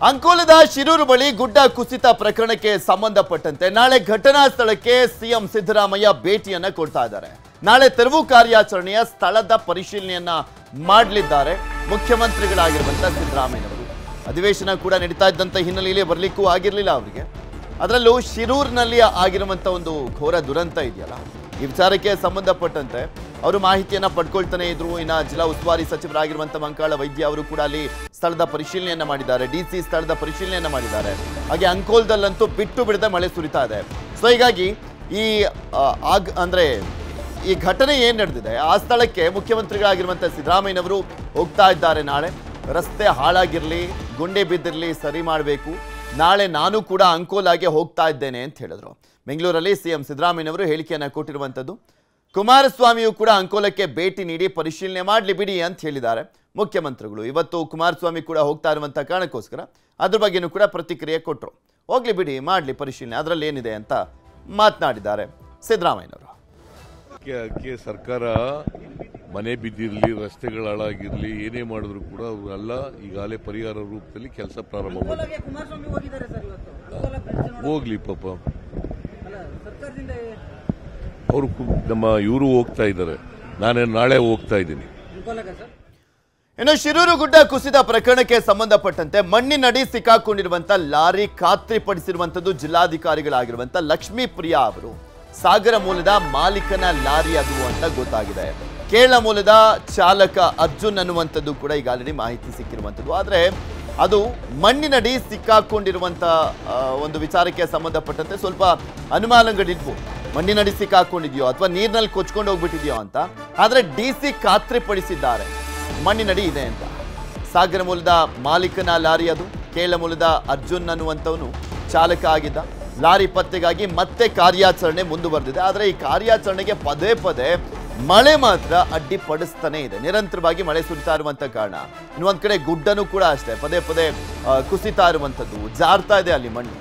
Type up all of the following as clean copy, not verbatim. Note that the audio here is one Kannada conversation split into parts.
ಅಂಕೋಲದ ಶಿರೂರು ಬಳಿ ಗುಡ್ಡ ಕುಸಿತ ಪ್ರಕರಣಕ್ಕೆ ಸಂಬಂಧಪಟ್ಟಂತೆ ನಾಳೆ ಘಟನಾ ಸ್ಥಳಕ್ಕೆ ಸಿಎಂ ಸಿದ್ದರಾಮಯ್ಯ ಭೇಟಿಯನ್ನ ಕೊಡ್ತಾ ಇದ್ದಾರೆ. ನಾಳೆ ತೆರವು ಕಾರ್ಯಾಚರಣೆಯ ಸ್ಥಳದ ಪರಿಶೀಲನೆಯನ್ನ ಮಾಡಲಿದ್ದಾರೆ ಮುಖ್ಯಮಂತ್ರಿಗಳಾಗಿರುವಂತಹ ಸಿದ್ದರಾಮಯ್ಯನವರು. ಅಧಿವೇಶನ ಕೂಡ ನಡೀತಾ ಇದ್ದಂತ ಹಿನ್ನೆಲೆಯಲ್ಲಿ ಬರಲಿಕ್ಕೂ ಆಗಿರಲಿಲ್ಲ ಅವರಿಗೆ. ಅದರಲ್ಲೂ ಶಿರೂರಿನಲ್ಲಿ ಆಗಿರುವಂತ ಒಂದು ಘೋರ ದುರಂತ ಇದೆಯಲ್ಲ, ಈ ವಿಚಾರಕ್ಕೆ ಸಂಬಂಧಪಟ್ಟಂತೆ ಅವರು ಮಾಹಿತಿಯನ್ನ ಪಡ್ಕೊಳ್ತಾನೆ ಇದ್ರು. ಇನ್ನು ಜಿಲ್ಲಾ ಉಸ್ತುವಾರಿ ಸಚಿವರಾಗಿರುವಂತಹ ಮಂಕಾಳ ವೈದ್ಯ ಅವರು ಕೂಡ ಅಲ್ಲಿ ಸ್ಥಳದ ಪರಿಶೀಲನೆಯನ್ನ ಮಾಡಿದ್ದಾರೆ, ಡಿಸಿ ಸ್ಥಳದ ಪರಿಶೀಲನೆಯನ್ನ ಮಾಡಿದ್ದಾರೆ. ಹಾಗೆ ಅಂಕೋಲದಲ್ಲಂತೂ ಬಿಟ್ಟು ಬಿಡದೆ ಮಳೆ ಸುರಿತಾ ಇದೆ. ಸೊ ಹೀಗಾಗಿ ಈ ಘಟನೆ ಏನ್ ನಡೆದಿದೆ ಆ ಸ್ಥಳಕ್ಕೆ ಮುಖ್ಯಮಂತ್ರಿಗಳಾಗಿರುವಂತಹ ಸಿದ್ದರಾಮಯ್ಯನವರು ಹೋಗ್ತಾ ಇದ್ದಾರೆ. ನಾಳೆ ರಸ್ತೆ ಹಾಳಾಗಿರ್ಲಿ, ಗುಂಡೆ ಬಿದ್ದಿರಲಿ, ಸರಿ ಮಾಡಬೇಕು. ನಾಳೆ ನಾನು ಕೂಡ ಅಂಕೋಲಾಗೆ ಹೋಗ್ತಾ ಇದ್ದೇನೆ ಅಂತ ಹೇಳಿದ್ರು. ಬೆಂಗಳೂರಲ್ಲಿ ಸಿಎಂ ಸಿದ್ದರಾಮಯ್ಯನವರು ಹೇಳಿಕೆಯನ್ನ ಕೊಟ್ಟಿರುವಂಥದ್ದು. ಕುಮಾರಸ್ವಾಮಿಯು ಕೂಡ ಅಂಕೋಲಕ್ಕೆ ಭೇಟಿ ನೀಡಿ ಪರಿಶೀಲನೆ ಮಾಡಲಿ ಬಿಡಿ ಅಂತ ಹೇಳಿದ್ದಾರೆ ಮುಖ್ಯಮಂತ್ರಿಗಳು. ಇವತ್ತು ಕುಮಾರಸ್ವಾಮಿ ಕೂಡ ಹೋಗ್ತಾ ಇರುವಂತಹ ಕಾರಣಕ್ಕೋಸ್ಕರ ಅದ್ರ ಬಗ್ಗೆನೂ ಕೂಡ ಪ್ರತಿಕ್ರಿಯೆ ಕೊಟ್ಟರು. ಹೋಗ್ಲಿ ಬಿಡಿ, ಮಾಡಲಿ ಪರಿಶೀಲನೆ, ಅದರಲ್ಲಿ ಏನಿದೆ ಅಂತ ಮಾತನಾಡಿದ್ದಾರೆ ಸಿದ್ದರಾಮಯ್ಯನವರು. ಸರ್ಕಾರ ಮನೆ ಬಿದ್ದಿರಲಿ, ರಸ್ತೆಗಳು ಹಾಳಾಗಿರ್ಲಿ, ಏನೇ ಮಾಡಿದ್ರು ಕೂಡ ಅವರೆಲ್ಲ ಈಗಾಗಲೇ ಪರಿಹಾರ ರೂಪದಲ್ಲಿ ಕೆಲಸ ಪ್ರಾರಂಭ ಮಾಡಿ ಹೋಗ್ಲಿ. ಪಾಪ ಅವರು ನಮ್ಮ ಇವರು ಹೋಗ್ತಾ ಇದ್ದಾರೆ, ನಾಳೆ ಹೋಗ್ತಾ ಇದ್ದೀನಿ. ಇನ್ನು ಶಿರೂರು ಗುಡ್ಡ ಕುಸಿದ ಪ್ರಕರಣಕ್ಕೆ ಸಂಬಂಧಪಟ್ಟಂತೆ ಮಣ್ಣಿನಡಿ ಸಿಕ್ಕಾಕೊಂಡಿರುವಂತಹ ಲಾರಿ ಖಾತ್ರಿಪಡಿಸಿರುವಂತದ್ದು ಜಿಲ್ಲಾಧಿಕಾರಿಗಳಾಗಿರುವಂತಹ ಲಕ್ಷ್ಮೀ ಪ್ರಿಯಾ ಅವರು. ಸಾಗರ ಮೂಲದ ಮಾಲೀಕನ ಲಾರಿ ಅದು ಅಂತ ಗೊತ್ತಾಗಿದೆ. ಕೇರಳ ಮೂಲದ ಚಾಲಕ ಅರ್ಜುನ್ ಅನ್ನುವಂಥದ್ದು ಕೂಡ ಈಗ ಆಲ್ರೆಡಿ ಮಾಹಿತಿ ಸಿಕ್ಕಿರುವಂಥದ್ದು. ಆದರೆ ಅದು ಮಣ್ಣಿನಡಿ ಸಿಕ್ಕಾಕೊಂಡಿರುವಂಥ ಒಂದು ವಿಚಾರಕ್ಕೆ ಸಂಬಂಧಪಟ್ಟಂತೆ ಸ್ವಲ್ಪ ಅನುಮಾನಗಳಿದ್ವು. ಮಣ್ಣಿನಡಿ ಸಿಕ್ಕಾಕೊಂಡಿದೆಯೋ ಅಥವಾ ನೀರಿನಲ್ಲಿ ಕೊಚ್ಕೊಂಡು ಹೋಗ್ಬಿಟ್ಟಿದೆಯೋ ಅಂತ. ಆದರೆ ಡಿಸಿ ಖಾತ್ರಿಪಡಿಸಿದ್ದಾರೆ ಮಣ್ಣಿನಡಿ ಇದೆ ಅಂತ. ಸಾಗರ ಮೂಲದ ಮಾಲೀಕನ ಲಾರಿ ಅದು. ಕೇರಳ ಮೂಲದ ಅರ್ಜುನ್ ಅನ್ನುವಂಥವನು ಚಾಲಕ ಆಗಿದ್ದ. ಲಾರಿ ಪತ್ತೆಗಾಗಿ ಮತ್ತೆ ಕಾರ್ಯಾಚರಣೆ ಮುಂದುವರೆದಿದೆ. ಆದರೆ ಈ ಕಾರ್ಯಾಚರಣೆಗೆ ಪದೇ ಪದೇ ಮಳೆ ಮಾತ್ರ ಅಡ್ಡಿಪಡಿಸ್ತಾನೆ ಇದೆ. ನಿರಂತರವಾಗಿ ಮಳೆ ಸುರಿತಾ ಇರುವಂತ ಕಾರಣ. ಇನ್ನೊಂದ್ ಕಡೆ ಗುಡ್ಡನೂ ಕೂಡ ಅಷ್ಟೇ ಪದೇ ಪದೇ ಕುಸಿತಾ ಇರುವಂತದ್ದು, ಜಾರ್ತಾ ಇದೆ ಅಲ್ಲಿ ಮಣ್ಣು.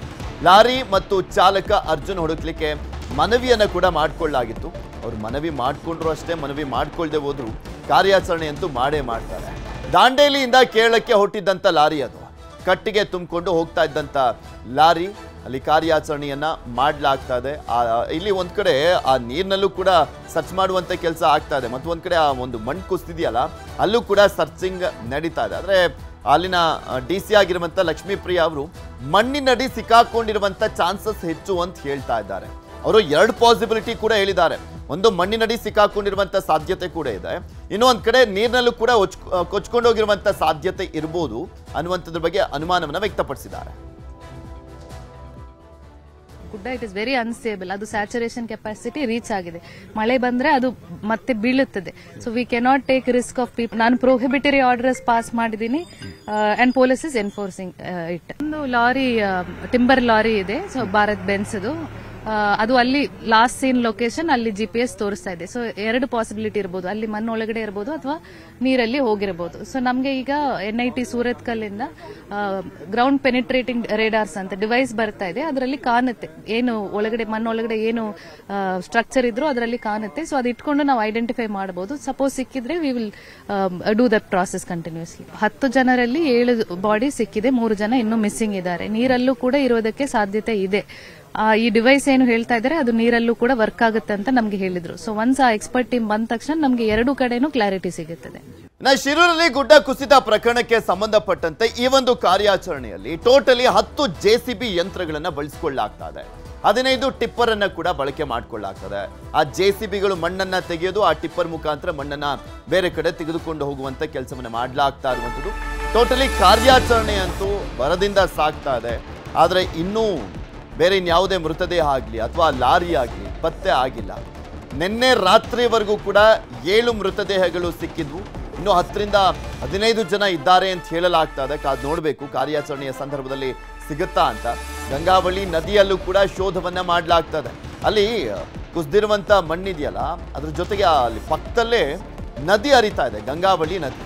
ಲಾರಿ ಮತ್ತು ಚಾಲಕ ಅರ್ಜುನ್ ಹುಡುಕ್ಲಿಕ್ಕೆ ಮನವಿಯನ್ನ ಕೂಡ ಮಾಡಿಕೊಳ್ಳಲಾಗಿತ್ತು. ಅವರು ಮನವಿ ಮಾಡಿಕೊಂಡ್ರು ಅಷ್ಟೇ, ಮನವಿ ಮಾಡ್ಕೊಳ್ದೆ ಹೋದ್ರು ಕಾರ್ಯಾಚರಣೆಯಂತೂ ಮಾಡೇ ಮಾಡ್ತಾರೆ. ದಾಂಡೇಲಿಯಿಂದ ಕೇರಳಕ್ಕೆ ಹೊಟ್ಟಿದ್ದಂಥ ಲಾರಿ ಅದು. ಕಟ್ಟಿಗೆ ತುಂಬಿಕೊಂಡು ಹೋಗ್ತಾ ಇದ್ದಂಥ ಲಾರಿ, ಅಲ್ಲಿ ಕಾರ್ಯಾಚರಣೆಯನ್ನ ಮಾಡಲಾಗ್ತಾ ಇದೆ. ಇಲ್ಲಿ ಒಂದ್ ಕಡೆ ಆ ನೀರಿನಲ್ಲೂ ಕೂಡ ಸರ್ಚ್ ಮಾಡುವಂತ ಕೆಲಸ ಆಗ್ತಾ ಇದೆ, ಮತ್ತು ಒಂದ್ ಕಡೆ ಆ ಒಂದು ಮಣ್ಣು ಕುಸ್ತಿದೆಯಲ್ಲ ಅಲ್ಲೂ ಕೂಡ ಸರ್ಚಿಂಗ್ ನಡೀತಾ ಇದೆ. ಆದ್ರೆ ಅಲ್ಲಿನ ಡಿಸಿ ಆಗಿರುವಂತ ಲಕ್ಷ್ಮೀ ಪ್ರಿಯಾ ಅವರು ಮಣ್ಣಿನಡಿ ಸಿಕ್ಕಾಕೊಂಡಿರುವಂತ ಚಾನ್ಸಸ್ ಹೆಚ್ಚು ಅಂತ ಹೇಳ್ತಾ ಇದ್ದಾರೆ. ಅವರು 2 ಪಾಸಿಬಿಲಿಟಿ ಕೂಡ ಹೇಳಿದ್ದಾರೆ. ಒಂದು, ಮಣ್ಣಿನಡಿ ಸಿಕ್ಕಾಕೊಂಡಿರುವಂತ ಸಾಧ್ಯತೆ ಕೂಡ ಇದೆ. ಇನ್ನೊಂದ್ ಕಡೆ ನೀರಿನಲ್ಲೂ ಕೂಡ ಕೊಚ್ಕೊಂಡೋಗಿರುವಂತ ಸಾಧ್ಯತೆ ಇರಬಹುದು ಅನ್ನುವಂಥದ್ರ ಬಗ್ಗೆ ಅನುಮಾನವನ್ನ ವ್ಯಕ್ತಪಡಿಸಿದ್ದಾರೆ. ಗುಡ್ಡ ಇಟ್ ಇಸ್ ವೆರಿ ಅನ್ಸ್ಟೇಬಲ್. ಅದು ಸ್ಯಾಚುರೇಷನ್ ಕೆಪಾಸಿಟಿ ರೀಚ್ ಆಗಿದೆ. ಮಳೆ ಬಂದ್ರೆ ಅದು ಮತ್ತೆ ಬೀಳುತ್ತದೆ. So we cannot take risk of people. ನಾನು ಪ್ರೊಹಿಬಿಟರಿ ಆರ್ಡರ್ಸ್ ಪಾಸ್ ಮಾಡಿದ್ದೀನಿ and police is enforcing it. ಒಂದು ಲಾರಿ, ಟಿಂಬರ್ ಲಾರಿ ಇದೆ, ಸೊ ಭಾರತ್ ಬೆನ್ಸ್ದು. ಅದು ಅಲ್ಲಿ ಲಾಸ್ಟ್ ಸೀನ್ ಲೊಕೇಶನ್ ಅಲ್ಲಿ GPS ತೋರಿಸ್ತಾ ಇದೆ. ಸೊ 2 ಪಾಸಿಬಿಲಿಟಿ ಇರಬಹುದು, ಅಲ್ಲಿ ಮಣ್ಣು ಒಳಗಡೆ ಇರಬಹುದು ಅಥವಾ ನೀರಲ್ಲಿ ಹೋಗಿರಬಹುದು. ಸೊ ನಮಗೆ ಈಗ NIT ಸೂರತ್ ಕಲ್ಲಿಂದ ಗ್ರೌಂಡ್ ಪೆನಿಟ್ರೇಟಿಂಗ್ ರೇಡಾರ್ಸ್ ಅಂತ ಡಿವೈಸ್ ಬರ್ತಾ ಇದೆ. ಅದರಲ್ಲಿ ಕಾಣುತ್ತೆ ಏನು ಒಳಗಡೆ, ಮಣ್ಣು ಒಳಗಡೆ ಏನು ಸ್ಟ್ರಕ್ಚರ್ ಇದ್ರೂ ಅದರಲ್ಲಿ ಕಾಣುತ್ತೆ. ಸೊ ಅದು ಇಟ್ಕೊಂಡು ನಾವು ಐಡೆಂಟಿಫೈ ಮಾಡಬಹುದು. ಸಪೋಸ್ ಸಿಕ್ಕಿದ್ರೆ we will do that process continuously. 10 ಜನರಲ್ಲಿ 7 ಬಾಡಿ ಸಿಕ್ಕಿದೆ, 3 ಜನ ಇನ್ನೂ ಮಿಸ್ಸಿಂಗ್ ಇದ್ದಾರೆ. ನೀರಲ್ಲೂ ಕೂಡ ಇರೋದಕ್ಕೆ ಸಾಧ್ಯತೆ ಇದೆ. ಈ ಡಿವೈಸ್ ಏನು ಹೇಳ್ತಾ ಇದ್ದಾರೆ ಅದು ನೀರಲ್ಲೂ ಕೂಡ ವರ್ಕ್ ಆಗುತ್ತೆ ಅಂತ ನಮ್ಗೆ ಹೇಳಿದ್ರು. ಸೊ ಒನ್ಸ್ ಆ ಎಕ್ಸ್ಪರ್ಟ್ ಟೀಮ್ ಬಂದ ತಕ್ಷಣ ನಮ್ಗೆ 2 ಕಡೆನೂ ಕ್ಲಾರಿಟಿ ಸಿಗುತ್ತದೆ. ಶಿರೂರಲ್ಲಿ ಗುಡ್ಡ ಕುಸಿತ ಪ್ರಕರಣಕ್ಕೆ ಸಂಬಂಧಪಟ್ಟಂತೆ ಈ ಒಂದು ಕಾರ್ಯಾಚರಣೆಯಲ್ಲಿ ಟೋಟಲಿ 10 JCB ಯಂತ್ರಗಳನ್ನ ಬಳಸಿಕೊಳ್ಳಲಾಗ್ತಾ ಇದೆ. 15 ಟಿಪ್ಪರ್ ಅನ್ನ ಕೂಡ ಬಳಕೆ ಮಾಡಿಕೊಳ್ಳಲಾಗ್ತದೆ. ಆ JCBಗಳು ಮಣ್ಣನ್ನ ತೆಗೆಯೋದು, ಆ ಟಿಪ್ಪರ್ ಮುಖಾಂತರ ಮಣ್ಣನ್ನ ಬೇರೆ ಕಡೆ ತೆಗೆದುಕೊಂಡು ಹೋಗುವಂತ ಕೆಲಸವನ್ನ ಮಾಡಲಾಗ್ತಾ ಇರುವಂತದ್ದು. ಟೋಟಲಿ ಕಾರ್ಯಾಚರಣೆ ಅಂತೂ ಭರದಿಂದ ಸಾಗ್ತಾ ಇದೆ. ಆದ್ರೆ ಇನ್ನೂ ಬೇರೆ ಇನ್ಯಾವುದೇ ಮೃತದೇಹ ಆಗಲಿ ಅಥವಾ ಲಾರಿ ಆಗಲಿ ಪತ್ತೆ ಆಗಿಲ್ಲ. ನಿನ್ನೆ ರಾತ್ರಿವರೆಗೂ ಕೂಡ 7 ಮೃತದೇಹಗಳು ಸಿಕ್ಕಿದ್ವು. ಇನ್ನು 10ರಿಂದ 15 ಜನ ಇದ್ದಾರೆ ಅಂತ ಹೇಳಲಾಗ್ತಾ ಇದೆ. ಕಾದು ನೋಡಬೇಕು ಕಾರ್ಯಾಚರಣೆಯ ಸಂದರ್ಭದಲ್ಲಿ ಸಿಗುತ್ತಾ ಅಂತ. ಗಂಗಾವಳಿ ನದಿಯಲ್ಲೂ ಕೂಡ ಶೋಧವನ್ನ ಮಾಡಲಾಗ್ತದೆ. ಅಲ್ಲಿ ಕುಸಿದಿರುವಂತ ಮಣ್ಣಿದೆಯಲ್ಲ, ಅದ್ರ ಜೊತೆಗೆ ಅಲ್ಲಿ ಪಕ್ಕದಲ್ಲೇ ನದಿ ಹರಿತಾ ಇದೆ, ಗಂಗಾವಳಿ ನದಿ.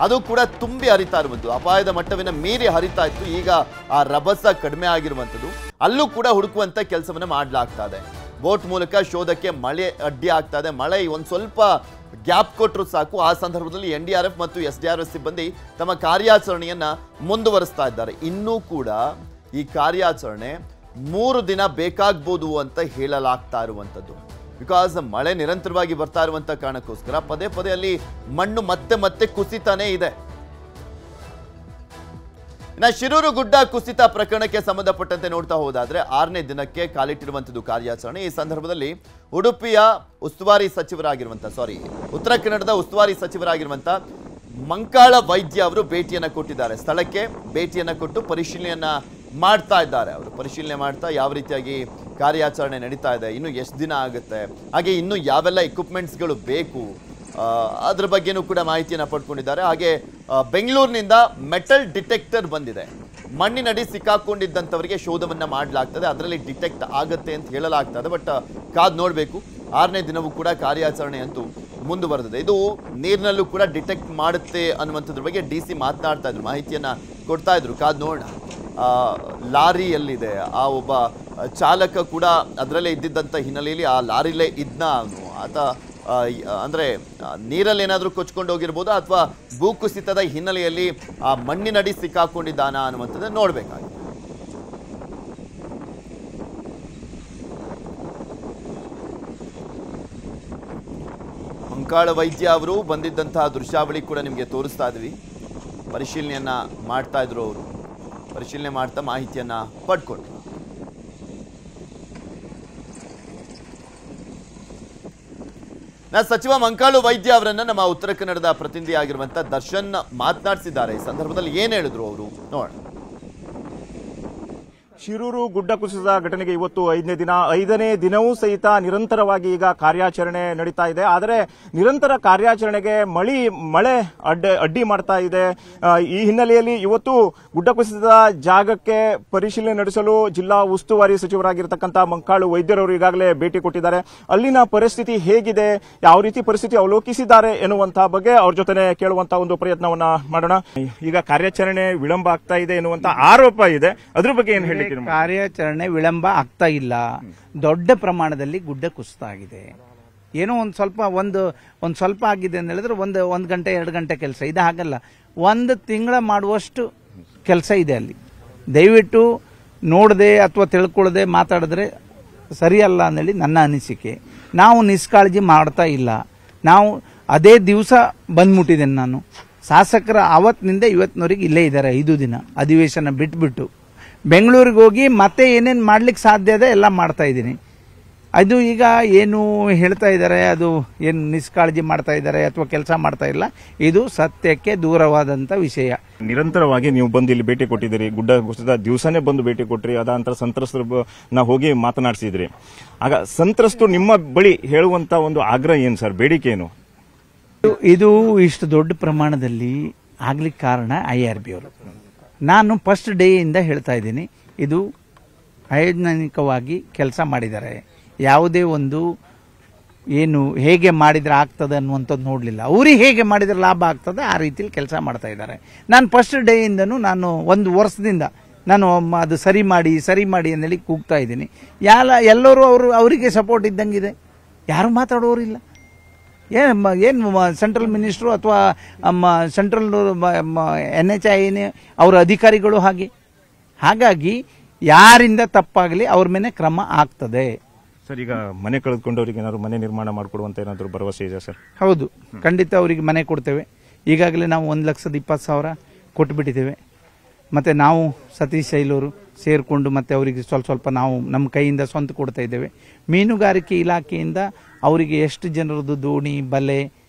ಅದು ಕೂಡ ತುಂಬಿ ಹರಿತಾ ಇರುವಂಥದ್ದು, ಅಪಾಯದ ಮಟ್ಟವನ್ನ ಮೀರಿ ಹರಿತಾ ಇತ್ತು. ಈಗ ಆ ರಭಸ ಕಡಿಮೆ ಆಗಿರುವಂಥದ್ದು. ಅಲ್ಲೂ ಕೂಡ ಹುಡುಕುವಂತ ಕೆಲಸವನ್ನ ಮಾಡಲಾಗ್ತಾ ಇದೆ. ಬೋಟ್ ಮೂಲಕ ಶೋಧಕ್ಕೆ ಮಳೆ ಅಡ್ಡಿ ಆಗ್ತಾ ಇದೆ. ಮಳೆ ಒಂದ್ ಸ್ವಲ್ಪ ಗ್ಯಾಪ್ ಕೊಟ್ಟರು ಸಾಕು. ಆ ಸಂದರ್ಭದಲ್ಲಿ NDRF ಮತ್ತು SDRF ಸಿಬ್ಬಂದಿ ತಮ್ಮ ಕಾರ್ಯಾಚರಣೆಯನ್ನ ಮುಂದುವರಿಸ್ತಾ ಇದ್ದಾರೆ. ಇನ್ನೂ ಕೂಡ ಈ ಕಾರ್ಯಾಚರಣೆ 3 ದಿನ ಬೇಕಾಗ್ಬೋದು ಅಂತ ಹೇಳಲಾಗ್ತಾ ಇರುವಂಥದ್ದು. ಬಿಕಾಸ್ ಮಳೆ ನಿರಂತರವಾಗಿ ಬರ್ತಾ ಇರುವಂತ ಕಾರಣಕ್ಕೋಸ್ಕರ ಪದೇ ಪದೇ ಅಲ್ಲಿ ಮಣ್ಣು ಮತ್ತೆ ಕುಸಿತಾನೇ ಇದೆ. ಇನ್ನು ಶಿರೂರು ಗುಡ್ಡ ಕುಸಿತ ಪ್ರಕರಣಕ್ಕೆ ಸಂಬಂಧಪಟ್ಟಂತೆ ನೋಡ್ತಾ ಹೋದಾದ್ರೆ 6ನೇ ದಿನಕ್ಕೆ ಕಾಲಿಟ್ಟಿರುವಂಥದ್ದು ಕಾರ್ಯಾಚರಣೆ. ಈ ಸಂದರ್ಭದಲ್ಲಿ ಉಡುಪಿಯ ಉತ್ತರ ಕನ್ನಡದ ಉಸ್ತುವಾರಿ ಸಚಿವರಾಗಿರುವಂಥ ಮಂಕಾಳ ವೈದ್ಯ ಅವರು ಭೇಟಿಯನ್ನು ಕೊಟ್ಟಿದ್ದಾರೆ. ಸ್ಥಳಕ್ಕೆ ಭೇಟಿಯನ್ನು ಕೊಟ್ಟು ಪರಿಶೀಲನೆಯನ್ನ ಮಾಡ್ತಾ ಇದ್ದಾರೆ. ಅವರು ಪರಿಶೀಲನೆ ಮಾಡ್ತಾ ಯಾವ ರೀತಿಯಾಗಿ ಕಾರ್ಯಾಚರಣೆ ನಡೀತಾ ಇದೆ, ಇನ್ನು ಎಷ್ಟು ದಿನ ಆಗುತ್ತೆ, ಹಾಗೆ ಇನ್ನು ಯಾವೆಲ್ಲ ಎಕ್ವಿಪ್ಮೆಂಟ್ಸ್ಗಳು ಬೇಕು ಅದ್ರ ಬಗ್ಗೆನೂ ಕೂಡ ಮಾಹಿತಿಯನ್ನು ಪಡ್ಕೊಂಡಿದ್ದಾರೆ. ಹಾಗೆ ಬೆಂಗಳೂರಿನಿಂದ ಮೆಟಲ್ ಡಿಟೆಕ್ಟರ್ ಬಂದಿದೆ. ಮಣ್ಣಿನಡಿ ಸಿಕ್ಕಾಕೊಂಡಿದ್ದಂಥವರಿಗೆ ಶೋಧವನ್ನ ಮಾಡಲಾಗ್ತದೆ, ಅದರಲ್ಲಿ ಡಿಟೆಕ್ಟ್ ಆಗುತ್ತೆ ಅಂತ ಹೇಳಲಾಗ್ತದೆ. ಬಟ್ ಕಾದ್ ನೋಡಬೇಕು. 6ನೇ ದಿನವೂ ಕೂಡ ಕಾರ್ಯಾಚರಣೆ ಅಂತೂ ಮುಂದುವರೆದಿದೆ. ಇದು ನೀರಿನಲ್ಲೂ ಕೂಡ ಡಿಟೆಕ್ಟ್ ಮಾಡುತ್ತೆ ಅನ್ನುವಂಥದ್ರ ಬಗ್ಗೆ DC ಮಾತನಾಡ್ತಾ ಇದ್ರು, ಮಾಹಿತಿಯನ್ನ ಕೊಡ್ತಾ ಇದ್ರು. ಕಾದ್ ನೋಡ ಲಾರಿ ಎಲ್ಲಿದೆ, ಆ ಒಬ್ಬ ಚಾಲಕ ಕೂಡ ಅದರಲ್ಲೇ ಇದ್ದಿದ್ದಂಥ ಹಿನ್ನೆಲೆಯಲ್ಲಿ ಆ ಲಾರಿಲೇ ಇದ್ನ ಅವನು, ಆತ ಅಂದ್ರೆ ನೀರಲ್ಲಿ ಏನಾದರೂ ಕೊಚ್ಕೊಂಡು ಹೋಗಿರ್ಬೋದು ಅಥವಾ ಭೂಕುಸಿತದ ಹಿನ್ನೆಲೆಯಲ್ಲಿ ಆ ಮಣ್ಣಿನಡಿ ಸಿಕ್ಕಾಕೊಂಡಿದ್ದಾನ ಅನ್ನುವಂಥದ್ದು ನೋಡ್ಬೇಕಾಗಿದೆ. ಮಂಕಾಳ ವೈದ್ಯ ಅವರು ಬಂದಿದ್ದಂತಹ ದೃಶ್ಯಾವಳಿ ಕೂಡ ನಿಮಗೆ ತೋರಿಸ್ತಾ ಇದ್ವಿ. ಪರಿಶೀಲನೆಯನ್ನ ಮಾಡ್ತಾ ಇದ್ರು ಅವರು. ಪರಿಶೀಲನೆ ಮಾಡ್ತಾ ಮಾಹಿತಿಯನ್ನ ಪಡ್ಕೊಂಡ್ರು. ಸಚಿವ ಮಂಕಾಳು ವೈದ್ಯ ಅವರನ್ನ ನಮ್ಮ ಉತ್ತರ ಕನ್ನಡದ ಪ್ರತಿನಿಧಿ ಆಗಿರುವಂತ ದರ್ಶನ್ ಮಾತನಾಡಿಸಿದ್ದಾರೆ. ಈ ಸಂದರ್ಭದಲ್ಲಿ ಏನ್ ಹೇಳಿದ್ರು ಅವರು ನೋಡೋಣ. ಶಿರೂರು ಗುಡ್ಡ ಕುಸಿದ ಘಟನೆಗೆ ಇವತ್ತು 5ನೇ ದಿನವೂ ಸಹಿತ ನಿರಂತರವಾಗಿ ಈಗ ಕಾರ್ಯಾಚರಣೆ ನಡೀತಾ ಇದೆ. ಆದರೆ ನಿರಂತರ ಕಾರ್ಯಾಚರಣೆಗೆ ಮಳೆ ಅಡ್ಡಿ ಮಾಡ್ತಾ ಇದೆ. ಈ ಹಿನ್ನೆಲೆಯಲ್ಲಿ ಇವತ್ತು ಗುಡ್ಡ ಕುಸಿದ ಜಾಗಕ್ಕೆ ಪರಿಶೀಲನೆ ನಡೆಸಲು ಜಿಲ್ಲಾ ಉಸ್ತುವಾರಿ ಸಚಿವರಾಗಿರ್ತಕ್ಕಂಥ ಮಂಕಾಳು ವೈದ್ಯರವರು ಈಗಾಗಲೇ ಭೇಟಿ ಕೊಟ್ಟಿದ್ದಾರೆ. ಅಲ್ಲಿನ ಪರಿಸ್ಥಿತಿ ಹೇಗಿದೆ, ಯಾವ ರೀತಿ ಪರಿಸ್ಥಿತಿ ಅವಲೋಕಿಸಿದ್ದಾರೆ ಎನ್ನುವಂತಹ ಬಗ್ಗೆ ಅವ್ರ ಜೊತೆ ಕೇಳುವಂತಹ ಒಂದು ಪ್ರಯತ್ನವನ್ನ ಮಾಡೋಣ. ಈಗ ಕಾರ್ಯಾಚರಣೆ ವಿಳಂಬ ಆಗ್ತಾ ಇದೆ ಎನ್ನುವಂತ ಆರೋಪ ಇದೆ, ಅದ್ರ ಬಗ್ಗೆ ಏನು ಹೇಳಿ? ಕಾರ್ಯಾಚರಣೆ ವಿಳಂಬ ಆಗ್ತಾ ಇಲ್ಲ. ದೊಡ್ಡ ಪ್ರಮಾಣದಲ್ಲಿ ಗುಡ್ಡ ಕುಸಿತ ಆಗಿದೆ. ಏನೋ ಒಂದ್ ಸ್ವಲ್ಪ ಆಗಿದೆ ಅಂತ ಹೇಳಿದ್ರೆ ಒಂದು ಗಂಟೆ 2 ಗಂಟೆ ಕೆಲಸ ಇದು ಹಾಗಲ್ಲ. 1 ತಿಂಗಳ ಮಾಡುವಷ್ಟು ಕೆಲಸ ಇದೆ ಅಲ್ಲಿ. ದಯವಿಟ್ಟು ನೋಡದೆ ಅಥವಾ ತಿಳ್ಕೊಳ್ಳದೆ ಮಾತಾಡಿದ್ರೆ ಸರಿಯಲ್ಲ ಅನ್ನೇಳಿ ನನ್ನ ಅನಿಸಿಕೆ. ನಾವು ನಿಷ್ಕಾಳಜಿ ಮಾಡ್ತಾ ಇಲ್ಲ. ನಾವು ಅದೇ ದಿವಸ ಬಂದ್ಬಿಟ್ಟಿದ್ದೇನೆ ನಾನು. ಶಾಸಕರ ಅವತ್ತಿನಿಂದ ಇವತ್ತಿನವರೆಗೆ ಇಲ್ಲೇ ಇದ್ದಾರೆ. 5 ದಿನ ಅಧಿವೇಶನ ಬಿಟ್ಬಿಟ್ಟು ಬೆಂಗಳೂರಿಗೆ ಹೋಗಿ ಮತ್ತೆ ಏನೇನು ಮಾಡ್ಲಿಕ್ಕೆ ಸಾಧ್ಯ ಇದೆ ಎಲ್ಲ ಮಾಡ್ತಾ ಇದ್ದೀನಿ. ಅದು ಈಗ ಏನು ಹೇಳ್ತಾ ಇದ್ದಾರೆ, ಅದು ಏನು ನಿಷ್ಕಾಳಜಿ ಮಾಡ್ತಾ ಇದ್ದಾರೆ ಅಥವಾ ಕೆಲಸ ಮಾಡ್ತಾ ಇಲ್ಲ, ಇದು ಸತ್ಯಕ್ಕೆ ದೂರವಾದಂತ ವಿಷಯ. ನಿರಂತರವಾಗಿ ನೀವು ಬಂದು ಇಲ್ಲಿ ಭೇಟಿ ಕೊಟ್ಟಿದ್ದೀರಿ, ಗುಡ್ಡ ಕುಸಿದ ದಿವಸನೇ ಬಂದು ಭೇಟಿ ಕೊಟ್ರಿ, ಅದಾಂತರ ಸಂತ್ರಸ್ತರನ್ನ ಹೋಗಿ ಮಾತನಾಡಿಸಿದ್ರಿ. ಆಗ ಸಂತ್ರಸ್ತರು ನಿಮ್ಮ ಬಳಿ ಹೇಳುವಂತ ಒಂದು ಆಗ್ರಹ ಏನು ಸರ್, ಬೇಡಿಕೆ ಏನು? ಇದು ಇಷ್ಟು ದೊಡ್ಡ ಪ್ರಮಾಣದಲ್ಲಿ ಆಗ್ಲಿಕ್ಕೆ ಕಾರಣ IRB ಅವರು. ನಾನು ಫಸ್ಟ್ ಡೇ ಇಂದ ಹೇಳ್ತಾ ಇದ್ದೀನಿ, ಇದು ವೈಜ್ಞಾನಿಕವಾಗಿ ಕೆಲಸ ಮಾಡಿದ್ದಾರೆ. ಯಾವುದೇ ಒಂದು ಏನು ಹೇಗೆ ಮಾಡಿದ್ರೆ ಆಗ್ತದೆ ಅನ್ನುವಂಥದ್ದು ನೋಡಲಿಲ್ಲ. ಅವ್ರಿಗೆ ಹೇಗೆ ಮಾಡಿದ್ರೆ ಲಾಭ ಆಗ್ತದೆ ಆ ರೀತಿಯಲ್ಲಿ ಕೆಲಸ ಮಾಡ್ತಾ ಇದ್ದಾರೆ. ನಾನು ಫಸ್ಟ್ ಡೇ ಇಂದನೂ ನಾನು 1 ವರ್ಷದಿಂದ ನಾನು ಅದು ಸರಿ ಮಾಡಿ ಅಂದೇಳಿ ಕೂಗ್ತಾ ಇದ್ದೀನಿ. ಎಲ್ಲರೂ ಅವರಿಗೆ ಸಪೋರ್ಟ್ ಇದ್ದಂಗಿದೆ, ಯಾರು ಮಾತಾಡೋರಿಲ್ಲ. ಏನು ಸೆಂಟ್ರಲ್ ಮಿನಿಸ್ಟ್ರು ಅಥವಾ ಸೆಂಟ್ರಲ್ NHI ಅವರ ಅಧಿಕಾರಿಗಳು ಹಾಗಾಗಿ ಯಾರಿಂದ ತಪ್ಪಾಗಲಿ ಅವ್ರ ಮೇಲೆ ಕ್ರಮ ಆಗ್ತದೆ. ಸರ್, ಈಗ ಮನೆ ಕಳೆದುಕೊಂಡವರಿಗೆ ಏನಾದ್ರು ಮನೆ ನಿರ್ಮಾಣ ಮಾಡಿಕೊಡುವಂತ ಏನಾದ್ರು ಭರವಸೆ ಇದೆ ಸರ್? ಹೌದು, ಖಂಡಿತ ಅವರಿಗೆ ಮನೆ ಕೊಡ್ತೇವೆ. ಈಗಾಗಲೇ ನಾವು 1,20,000 ಕೊಟ್ಟುಬಿಟ್ಟಿದ್ದೇವೆ. ಮತ್ತೆ ನಾವು ಸತೀಶ್ ಶೈಲೂರು ಸೇರಿಕೊಂಡು ಮತ್ತೆ ಅವರಿಗೆ ಸ್ವಲ್ಪ ನಾವು ನಮ್ಮ ಕೈಯಿಂದ ಸ್ವಂತ ಕೊಡ್ತಾ ಇದ್ದೇವೆ. ಮೀನುಗಾರಿಕೆ ಇಲಾಖೆಯಿಂದ ಅವರಿಗೆ ಎಷ್ಟು ಜನರದ್ದು ದೋಣಿ ಬಲೆ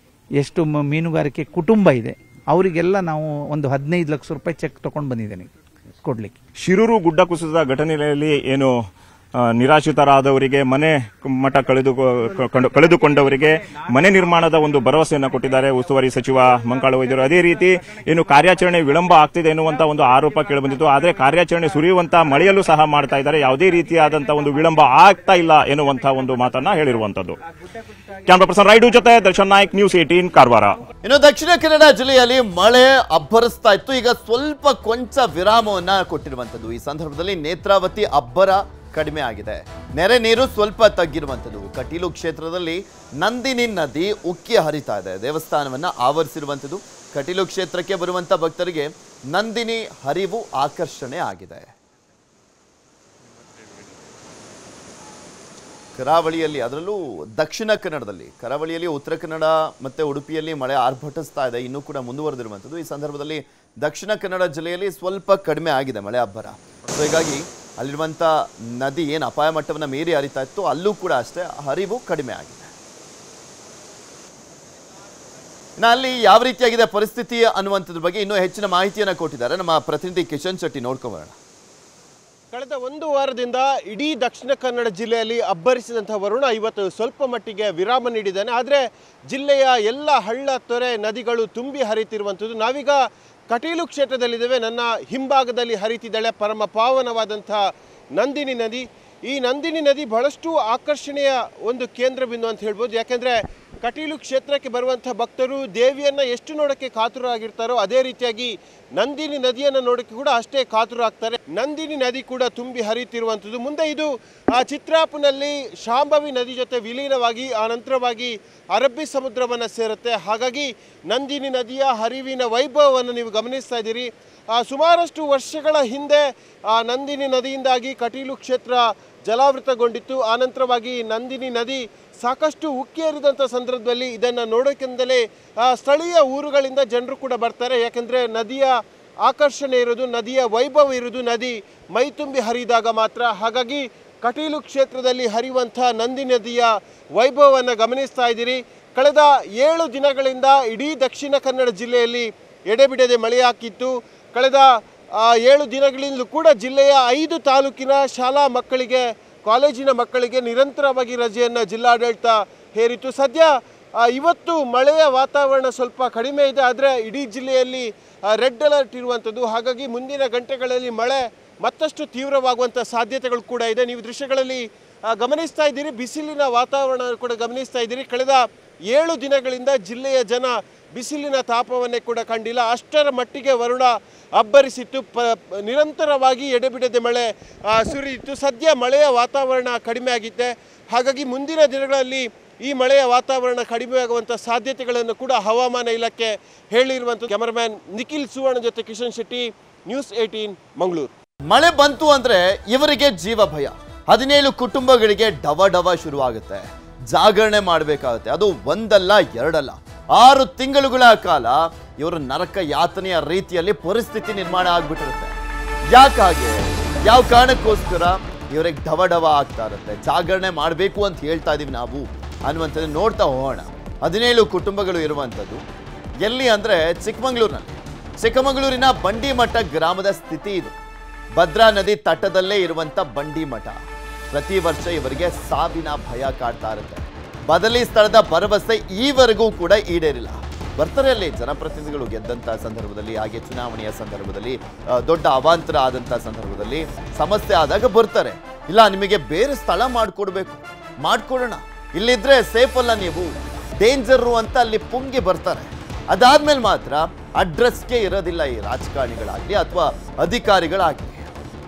ಎಷ್ಟು ಮೀನುಗಾರಿಕೆ ಕುಟುಂಬ ಇದೆ ಅವರಿಗೆಲ್ಲ ನಾವು ಒಂದು 15 ಲಕ್ಷ ರೂಪಾಯಿ ಚೆಕ್ ತಗೊಂಡು ಬಂದಿದ್ದೇನೆ ಕೊಡ್ಲಿಕ್ಕೆ. ಶಿರೂರು ಗುಡ್ಡ ಕುಸಿದ ಘಟನೆಯಲ್ಲಿ ಏನು ನಿರಾಶ್ರಿತರಾದವರಿಗೆ ಮನೆ ಮಠ ಕಳೆದುಕೊಂಡವರಿಗೆ ಮನೆ ನಿರ್ಮಾಣದ ಒಂದು ಭರವಸೆಯನ್ನು ಕೊಟ್ಟಿದ್ದಾರೆ ಉಸ್ತುವಾರಿ ಸಚಿವ ಮಂಕಾಳು ವೈದ್ಯರು. ಅದೇ ರೀತಿ ಏನು ಕಾರ್ಯಾಚರಣೆ ವಿಳಂಬ ಆಗ್ತಿದೆ ಎನ್ನುವಂತ ಒಂದು ಆರೋಪ ಕೇಳಿಬಂದಿತ್ತು. ಆದರೆ ಕಾರ್ಯಾಚರಣೆ ಸುರಿಯುವಂತ ಮಳೆಯಲ್ಲೂ ಸಹ ಮಾಡ್ತಾ ಇದ್ದಾರೆ. ಯಾವುದೇ ರೀತಿಯಾದಂತಹ ಒಂದು ವಿಳಂಬ ಆಗ್ತಾ ಇಲ್ಲ ಎನ್ನುವಂತಹ ಒಂದು ಮಾತನ್ನ ಹೇಳಿರುವಂತದ್ದು. ಕ್ಯಾಮರಾ ಪರ್ಸನ್ ರೈಡು ಜೊತೆ ದರ್ಶನ್ ನಾಯ್ಕ್, ನ್ಯೂಸ್ 18 ಕಾರವಾರ. ಇನ್ನು ದಕ್ಷಿಣ ಕನ್ನಡ ಜಿಲ್ಲೆಯಲ್ಲಿ ಮಳೆ ಅಬ್ಬರಿಸ್ತಾ ಇತ್ತು. ಈಗ ಸ್ವಲ್ಪ ಕೊಂಚ ವಿರಾಮವನ್ನ ಕೊಟ್ಟಿರುವಂತದ್ದು. ಈ ಸಂದರ್ಭದಲ್ಲಿ ನೇತ್ರಾವತಿ ಅಬ್ಬರ ಕಡಿಮೆ ಆಗಿದೆ. ನೆರೆ ನೀರು ಸ್ವಲ್ಪ ತಗ್ಗಿರುವಂಥದ್ದು. ಕಟೀಲು ಕ್ಷೇತ್ರದಲ್ಲಿ ನಂದಿನಿ ನದಿ ಉಕ್ಕಿ ಹರಿತಾ ಇದೆ. ದೇವಸ್ಥಾನವನ್ನ ಆವರಿಸಿರುವಂಥದ್ದು. ಕಟೀಲು ಕ್ಷೇತ್ರಕ್ಕೆ ಬರುವಂತ ಭಕ್ತರಿಗೆ ನಂದಿನಿ ಹರಿವು ಆಕರ್ಷಣೆ ಆಗಿದೆ. ಕರಾವಳಿಯಲ್ಲಿ, ಅದರಲ್ಲೂ ದಕ್ಷಿಣ ಕನ್ನಡದಲ್ಲಿ, ಕರಾವಳಿಯಲ್ಲಿ ಉತ್ತರ ಕನ್ನಡ ಮತ್ತೆ ಉಡುಪಿಯಲ್ಲಿ ಮಳೆ ಆರ್ಭಟಿಸ್ತಾ ಇದೆ, ಇನ್ನೂ ಕೂಡ ಮುಂದುವರೆದಿರುವಂಥದ್ದು. ಈ ಸಂದರ್ಭದಲ್ಲಿ ದಕ್ಷಿಣ ಕನ್ನಡ ಜಿಲ್ಲೆಯಲ್ಲಿ ಸ್ವಲ್ಪ ಕಡಿಮೆ ಆಗಿದೆ ಮಳೆ ಅಬ್ಬರ. ಸೊ ಹೀಗಾಗಿ ಅಲ್ಲಿರುವಂಥ ನದಿ ಏನು ಅಪಾಯ ಮಟ್ಟವನ್ನು ಮೀರಿ ಹರಿತಾ ಇತ್ತು, ಅಲ್ಲೂ ಕೂಡ ಅಷ್ಟೇ ಹರಿವು ಕಡಿಮೆ ಆಗಿದೆ. ಇನ್ನು ಅಲ್ಲಿ ಯಾವ ರೀತಿಯಾಗಿದೆ ಪರಿಸ್ಥಿತಿ ಅನ್ನುವಂಥದ್ರ ಬಗ್ಗೆ ಇನ್ನೂ ಹೆಚ್ಚಿನ ಮಾಹಿತಿಯನ್ನು ಕೊಟ್ಟಿದ್ದಾರೆ ನಮ್ಮ ಪ್ರತಿನಿಧಿ ಕಿಶನ್ ಶೆಟ್ಟಿ. ನೋಡ್ಕೊಂಬರೋಣ. ಕಳೆದ ಒಂದು ವಾರದಿಂದ ಇಡೀ ದಕ್ಷಿಣ ಕನ್ನಡ ಜಿಲ್ಲೆಯಲ್ಲಿ ಅಬ್ಬರಿಸಿದಂತಹ ವರುಣ ಇವತ್ತು ಸ್ವಲ್ಪ ಮಟ್ಟಿಗೆ ವಿರಾಮ ನೀಡಿದ್ದಾನೆ. ಆದರೆ ಜಿಲ್ಲೆಯ ಎಲ್ಲ ಹಳ್ಳ ತೊರೆ ನದಿಗಳು ತುಂಬಿ ಹರಿತಿರುವಂಥದ್ದು. ನಾವೀಗ ಕಟೀಲು ಕ್ಷೇತ್ರದಲ್ಲಿದ್ದೇವೆ. ನನ್ನ ಹಿಂಭಾಗದಲ್ಲಿ ಹರಿತಿದ್ದಾಳೆ ಪರಮ ಪಾವನವಾದಂಥ ನಂದಿನಿ ನದಿ. ಈ ನಂದಿನಿ ನದಿ ಬಹಳಷ್ಟು ಆಕರ್ಷಣೆಯ ಒಂದು ಕೇಂದ್ರ ಬಿಂದು ಅಂತ ಹೇಳ್ಬೋದು. ಯಾಕೆಂದರೆ ಕಟೀಲು ಕ್ಷೇತ್ರಕ್ಕೆ ಬರುವಂಥ ಭಕ್ತರು ದೇವಿಯನ್ನು ಎಷ್ಟು ನೋಡೋಕ್ಕೆ ಕಾತುರಾಗಿರ್ತಾರೋ ಅದೇ ರೀತಿಯಾಗಿ ನಂದಿನಿ ನದಿಯನ್ನು ನೋಡೋಕ್ಕೆ ಕೂಡ ಅಷ್ಟೇ ಕಾತುರಾಗ್ತಾರೆ. ನಂದಿನಿ ನದಿ ಕೂಡ ತುಂಬಿ ಹರಿಯುತ್ತಿರುವಂಥದ್ದು. ಮುಂದೆ ಇದು ಚಿತ್ರಾಪುನಲ್ಲಿ ಶಾಂಭವಿ ನದಿ ಜೊತೆ ವಿಲೀನವಾಗಿ ಆನಂತರವಾಗಿ ಅರಬ್ಬಿ ಸಮುದ್ರವನ್ನು ಸೇರುತ್ತೆ. ಹಾಗಾಗಿ ನಂದಿನಿ ನದಿಯ ಹರಿವಿನ ವೈಭವವನ್ನು ನೀವು ಗಮನಿಸ್ತಾ ಇದ್ದೀರಿ. ಸುಮಾರಷ್ಟು ವರ್ಷಗಳ ಹಿಂದೆ ನಂದಿನಿ ನದಿಯಿಂದಾಗಿ ಕಟೀಲು ಕ್ಷೇತ್ರ ಜಲಾವೃತಗೊಂಡಿತ್ತು. ಆನಂತರವಾಗಿ ನಂದಿನಿ ನದಿ ಸಾಕಷ್ಟು ಉಕ್ಕಿ ಹರಿದಂಥ ಸಂದರ್ಭದಲ್ಲಿ ಇದನ್ನು ನೋಡೋಕೆಂದಲೇ ಸ್ಥಳೀಯ ಊರುಗಳಿಂದ ಜನರು ಕೂಡ ಬರ್ತಾರೆ. ಯಾಕೆಂದರೆ ನದಿಯ ಆಕರ್ಷಣೆ ಇರೋದು, ನದಿಯ ವೈಭವ ಇರೋದು ನದಿ ಮೈ ತುಂಬಿ ಹರಿದಾಗ ಮಾತ್ರ. ಹಾಗಾಗಿ ಕಟೀಲು ಕ್ಷೇತ್ರದಲ್ಲಿ ಹರಿಯುವಂಥ ನಂದಿನಿ ನದಿಯ ವೈಭವವನ್ನು ಗಮನಿಸ್ತಾ ಇದ್ದೀರಿ. ಕಳೆದ 7 ದಿನಗಳಿಂದ ಇಡೀ ದಕ್ಷಿಣ ಕನ್ನಡ ಜಿಲ್ಲೆಯಲ್ಲಿ ಎಡೆಬಿಡದೆ ಮಳೆಯಾಗಿತ್ತು. ಕಳೆದ 7 ದಿನಗಳಿಂದಲೂ ಕೂಡ ಜಿಲ್ಲೆಯ 5 ತಾಲೂಕಿನ ಶಾಲಾ ಮಕ್ಕಳಿಗೆ, ಕಾಲೇಜಿನ ಮಕ್ಕಳಿಗೆ ನಿರಂತರವಾಗಿ ರಜೆಯನ್ನು ಜಿಲ್ಲಾಡಳಿತ ಹೇರಿತು. ಸದ್ಯ ಇವತ್ತು ಮಳೆಯ ವಾತಾವರಣ ಸ್ವಲ್ಪ ಕಡಿಮೆ ಇದೆ. ಆದರೆ ಇಡೀ ಜಿಲ್ಲೆಯಲ್ಲಿ ರೆಡ್ ಅಲರ್ಟ್ ಇರುವಂಥದ್ದು. ಹಾಗಾಗಿ ಮುಂದಿನ ಗಂಟೆಗಳಲ್ಲಿ ಮಳೆ ಮತ್ತಷ್ಟು ತೀವ್ರವಾಗುವಂಥ ಸಾಧ್ಯತೆಗಳು ಕೂಡ ಇದೆ. ನೀವು ದೃಶ್ಯಗಳಲ್ಲಿ ಗಮನಿಸ್ತಾ ಇದ್ದೀರಿ, ಬಿಸಿಲಿನ ವಾತಾವರಣ ಕೂಡ ಗಮನಿಸ್ತಾ ಇದ್ದೀರಿ. ಕಳೆದ 7 ದಿನಗಳಿಂದ ಜಿಲ್ಲೆಯ ಜನ ಬಿಸಿಲಿನ ತಾಪವನ್ನೇ ಕೂಡ ಕಂಡಿಲ್ಲ. ಅಷ್ಟರ ಮಟ್ಟಿಗೆ ವರುಣ ಅಬ್ಬರಿಸಿತ್ತು. ನಿರಂತರವಾಗಿ ಎಡೆಬಿಡದೆ ಮಳೆ ಸುರಿಯಿತು. ಸದ್ಯ ಮಳೆಯ ವಾತಾವರಣ ಕಡಿಮೆ ಆಗಿತ್ತೆ. ಹಾಗಾಗಿ ಮುಂದಿನ ದಿನಗಳಲ್ಲಿ ಈ ಮಳೆಯ ವಾತಾವರಣ ಕಡಿಮೆಯಾಗುವಂಥ ಸಾಧ್ಯತೆಗಳನ್ನು ಕೂಡ ಹವಾಮಾನ ಇಲಾಖೆ ಹೇಳಿರುವಂಥದ್ದು. ಕ್ಯಾಮರಾಮ್ಯಾನ್ ನಿಖಿಲ್ ಸುವರ್ಣ ಜೊತೆ ಕಿಶನ್ ಶೆಟ್ಟಿ, ನ್ಯೂಸ್ 18 ಮಂಗಳೂರು. ಮಳೆ ಬಂತು ಅಂದ್ರೆ ಇವರಿಗೆ ಜೀವ ಭಯ. 17 ಕುಟುಂಬಗಳಿಗೆ ಡವ ಶುರುವಾಗುತ್ತೆ. ಜಾಗರಣೆ ಮಾಡಬೇಕಾಗುತ್ತೆ. ಅದು ಒಂದಲ್ಲ ಎರಡಲ್ಲ, 6 ತಿಂಗಳುಗಳ ಕಾಲ ಇವರು ನರಕ ಯಾತನೆಯ ರೀತಿಯಲ್ಲಿ ಪರಿಸ್ಥಿತಿ ನಿರ್ಮಾಣ ಆಗ್ಬಿಟ್ಟಿರುತ್ತೆ. ಯಾಕಾಗೆ, ಯಾವ ಕಾರಣಕ್ಕೋಸ್ಕರ ಇವರಿಗೆ ಡವ ಆಗ್ತಾ ಇರುತ್ತೆ. ಜಾಗರಣೆ ಮಾಡಬೇಕು ಅಂತ ಹೇಳ್ತಾ ಇದೀವಿ ನಾವು ಅನ್ನುವಂಥದ್ದು ನೋಡ್ತಾ ಹೋಗೋಣ. 17 ಕುಟುಂಬಗಳು ಇರುವಂಥದ್ದು ಎಲ್ಲಿ ಅಂದರೆ ಚಿಕ್ಕಮಗಳೂರಿನಲ್ಲಿ. ಚಿಕ್ಕಮಗಳೂರಿನ ಬಂಡಿಮಠ ಗ್ರಾಮದ ಸ್ಥಿತಿ ಇದು. ಭದ್ರಾ ನದಿ ತಟದಲ್ಲೇ ಇರುವಂಥ ಬಂಡಿಮಠ. ಪ್ರತಿ ವರ್ಷ ಇವರಿಗೆ ಸಾವಿನ ಭಯ ಕಾಡ್ತಾ ಇರುತ್ತೆ. ಬದಲಿ ಸ್ಥಳದ ಭರವಸೆ ಈವರೆಗೂ ಕೂಡ ಈಡೇರಿಲ್ಲ. ಬರ್ತಾರೆ ಅಲ್ಲಿ ಜನಪ್ರತಿನಿಧಿಗಳು ಗೆದ್ದಂಥ ಸಂದರ್ಭದಲ್ಲಿ, ಹಾಗೆ ಚುನಾವಣೆಯ ಸಂದರ್ಭದಲ್ಲಿ, ದೊಡ್ಡ ಅವಾಂತರ ಆದಂಥ ಸಂದರ್ಭದಲ್ಲಿ ಸಮಸ್ಯೆ ಆದಾಗ ಬರ್ತಾರೆ. ಇಲ್ಲ, ನಿಮಗೆ ಬೇರೆ ಸ್ಥಳ ಮಾಡ್ಕೊಡೋಣ, ಇಲ್ಲಿದ್ರೆ ಸೇಫ್ ಅಲ್ಲ ನೀವು, ಡೇಂಜರು ಅಂತ ಅಲ್ಲಿ ಪುಂಗಿ ಬರ್ತಾರೆ. ಅದಾದ್ಮೇಲೆ ಮಾತ್ರ ಅಡ್ರೆಸ್ಗೆ ಇರೋದಿಲ್ಲ ಈ ರಾಜಕಾರಣಿಗಳಾಗಲಿ ಅಥವಾ ಅಧಿಕಾರಿಗಳಾಗಲಿ.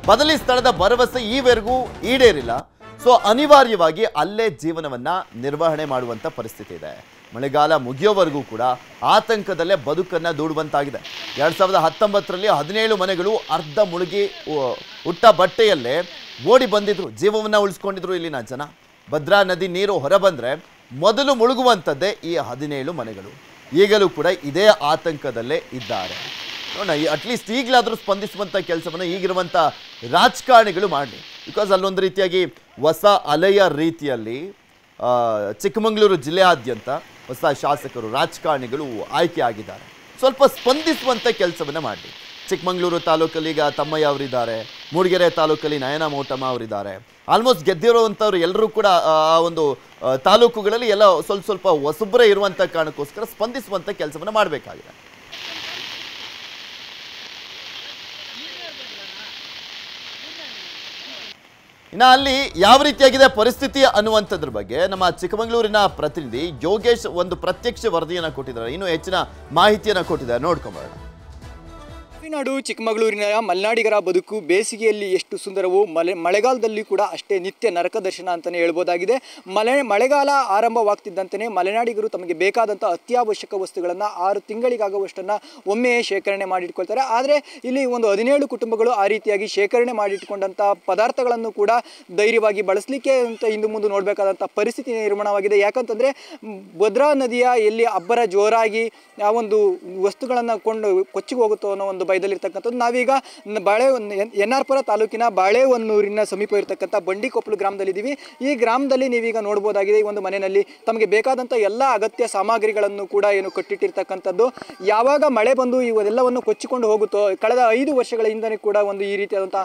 ಬದಲಿ ಸ್ಥಳದ ಭರವಸೆ ಈವರೆಗೂ ಈಡೇರಿಲ್ಲ. ಸೊ ಅನಿವಾರ್ಯವಾಗಿ ಅಲ್ಲೇ ಜೀವನವನ್ನ ನಿರ್ವಹಣೆ ಮಾಡುವಂಥ ಪರಿಸ್ಥಿತಿ ಇದೆ. ಮಳೆಗಾಲ ಮುಗಿಯೋವರೆಗೂ ಕೂಡ ಆತಂಕದಲ್ಲೇ ಬದುಕನ್ನ ದೂಡುವಂತಾಗಿದೆ. 2019ರಲ್ಲಿ 17 ಮನೆಗಳು ಅರ್ಧ ಮುಳುಗಿ ಹುಟ್ಟ ಬಟ್ಟೆಯಲ್ಲೇ ಓಡಿ ಬಂದಿದ್ರು, ಜೀವವನ್ನ ಉಳಿಸ್ಕೊಂಡಿದ್ರು ಇಲ್ಲಿನ ಜನ. ಭದ್ರಾ ನದಿ ನೀರು ಹೊರಬಂದ್ರೆ ಮೊದಲು ಮುಳುಗುವಂಥದ್ದೇ ಈ 17 ಮನೆಗಳು. ಈಗಲೂ ಕೂಡ ಇದೇ ಆತಂಕದಲ್ಲೇ ಇದ್ದಾರೆ. ನೋಡೋಣ, ಅಟ್ಲೀಸ್ಟ್ ಈಗಲಾದರೂ ಸ್ಪಂದಿಸುವಂಥ ಕೆಲಸವನ್ನು ಈಗಿರುವಂಥ ರಾಜಕಾರಣಿಗಳು ಮಾಡಲಿ. ಬಿಕಾಸ್ ಅಲ್ಲೊಂದು ರೀತಿಯಾಗಿ ಹೊಸ ಅಲೆಯ ರೀತಿಯಲ್ಲಿ ಚಿಕ್ಕಮಗಳೂರು ಜಿಲ್ಲೆಯಾದ್ಯಂತ ಹೊಸ ಶಾಸಕರು, ರಾಜಕಾರಣಿಗಳು ಆಯ್ಕೆ ಆಗಿದ್ದಾರೆ. ಸ್ವಲ್ಪ ಸ್ಪಂದಿಸುವಂಥ ಕೆಲಸವನ್ನು ಮಾಡಲಿ. ಚಿಕ್ಕಮಗಳೂರು ತಾಲೂಕಲ್ಲಿ ಈಗ ತಮ್ಮಯ್ಯ ಅವರಿದ್ದಾರೆ, ಮೂಡಿಗೆರೆ ತಾಲೂಕಲ್ಲಿ ನಯನ ಮೋಟಮ್ಮ ಅವರಿದ್ದಾರೆ. ಆಲ್ಮೋಸ್ಟ್ ಗೆದ್ದಿರುವಂಥವ್ರು ಎಲ್ಲರೂ ಕೂಡ ಆ ಒಂದು ತಾಲೂಕುಗಳಲ್ಲಿ ಎಲ್ಲ ಸ್ವಲ್ಪ ಹೊಸಬ್ರೆ ಇರುವಂಥ ಕಾರಣಕ್ಕೋಸ್ಕರ ಸ್ಪಂದಿಸುವಂಥ ಕೆಲಸವನ್ನು ಮಾಡಬೇಕಾಗಿದೆ. ಇನ್ನು ಅಲ್ಲಿ ಯಾವ ರೀತಿಯಾಗಿದೆ ಪರಿಸ್ಥಿತಿ ಅನ್ನುವಂಥದ್ರ ಬಗ್ಗೆ ನಮ್ಮ ಚಿಕ್ಕಮಗಳೂರಿನ ಪ್ರತಿನಿಧಿ ಯೋಗೇಶ್ ಒಂದು ಪ್ರತ್ಯಕ್ಷ ವರದಿಯನ್ನು ಕೊಟ್ಟಿದ್ದಾರೆ. ಇನ್ನು ಹೆಚ್ಚಿನ ಮಾಹಿತಿಯನ್ನು ಕೊಟ್ಟಿದ್ದಾರೆ, ನೋಡ್ಕೊಂಬರೋಣ. ಗಡಿನಾಡು ಚಿಕ್ಕಮಗಳೂರಿನ ಮಲೆನಾಡಿಗರ ಬದುಕು ಬೇಸಿಗೆಯಲ್ಲಿ ಎಷ್ಟು ಸುಂದರವೋ ಮಳೆಗಾಲದಲ್ಲಿ ಕೂಡ ಅಷ್ಟೇ ನಿತ್ಯ ನರಕ ದರ್ಶನ ಅಂತಲೇ ಹೇಳ್ಬೋದಾಗಿದೆ. ಮಳೆಗಾಲ ಆರಂಭವಾಗ್ತಿದ್ದಂತೆಯೇ ಮಲೆನಾಡಿಗರು ತಮಗೆ ಬೇಕಾದಂಥ ಅತ್ಯವಶ್ಯಕ ವಸ್ತುಗಳನ್ನು 6 ತಿಂಗಳಿಗಾಗುವಷ್ಟನ್ನು ಒಮ್ಮೆ ಶೇಖರಣೆ ಮಾಡಿಟ್ಕೊಳ್ತಾರೆ. ಆದರೆ ಇಲ್ಲಿ ಒಂದು 17 ಕುಟುಂಬಗಳು ಆ ರೀತಿಯಾಗಿ ಶೇಖರಣೆ ಮಾಡಿಟ್ಕೊಂಡಂಥ ಪದಾರ್ಥಗಳನ್ನು ಕೂಡ ಧೈರ್ಯವಾಗಿ ಬಳಸಲಿಕ್ಕೆ ಅಂತ ಹಿಂದೆ ಮುಂದೆ ನೋಡಬೇಕಾದಂಥ ಪರಿಸ್ಥಿತಿ ನಿರ್ಮಾಣವಾಗಿದೆ. ಯಾಕಂತಂದರೆ ಭದ್ರಾ ನದಿಯ ಎಲ್ಲಿ ಅಬ್ಬರ ಜೋರಾಗಿ ಆ ಒಂದು ವಸ್ತುಗಳನ್ನು ಕೊಚ್ಚಿಗೆ ಹೋಗುತ್ತೋ ಅನ್ನೋ ಒಂದು ಭಯದಲ್ಲಿರ್ತಕ್ಕಂಥದ್ದು. ನಾವೀಗ ಎನ್ನಾರ್ಪುರ ತಾಲೂಕಿನ ಬಾಳೆಹೊನ್ನೂರಿನ ಸಮೀಪ ಇರತಕ್ಕಂಥ ಬಂಡಿಕೊಪ್ಪಲು ಗ್ರಾಮದಲ್ಲಿದ್ದೀವಿ. ಈ ಗ್ರಾಮದಲ್ಲಿ ನೀವೀಗ ನೋಡ್ಬೋದಾಗಿದೆ, ಈ ಒಂದು ಮನೆಯಲ್ಲಿ ತಮಗೆ ಬೇಕಾದಂಥ ಎಲ್ಲ ಅಗತ್ಯ ಸಾಮಗ್ರಿಗಳನ್ನು ಕೂಡ ಕಟ್ಟಿಟ್ಟಿರ್ತಕ್ಕಂಥದ್ದು. ಯಾವಾಗ ಮಳೆ ಬಂದು ಇವೆಲ್ಲವನ್ನು ಕೊಚ್ಚಿಕೊಂಡು ಹೋಗುತ್ತೋ, ಕಳೆದ 5 ವರ್ಷಗಳ ಹಿಂದೆ ಕೂಡ ಒಂದು ಈ ರೀತಿಯಾದಂಥ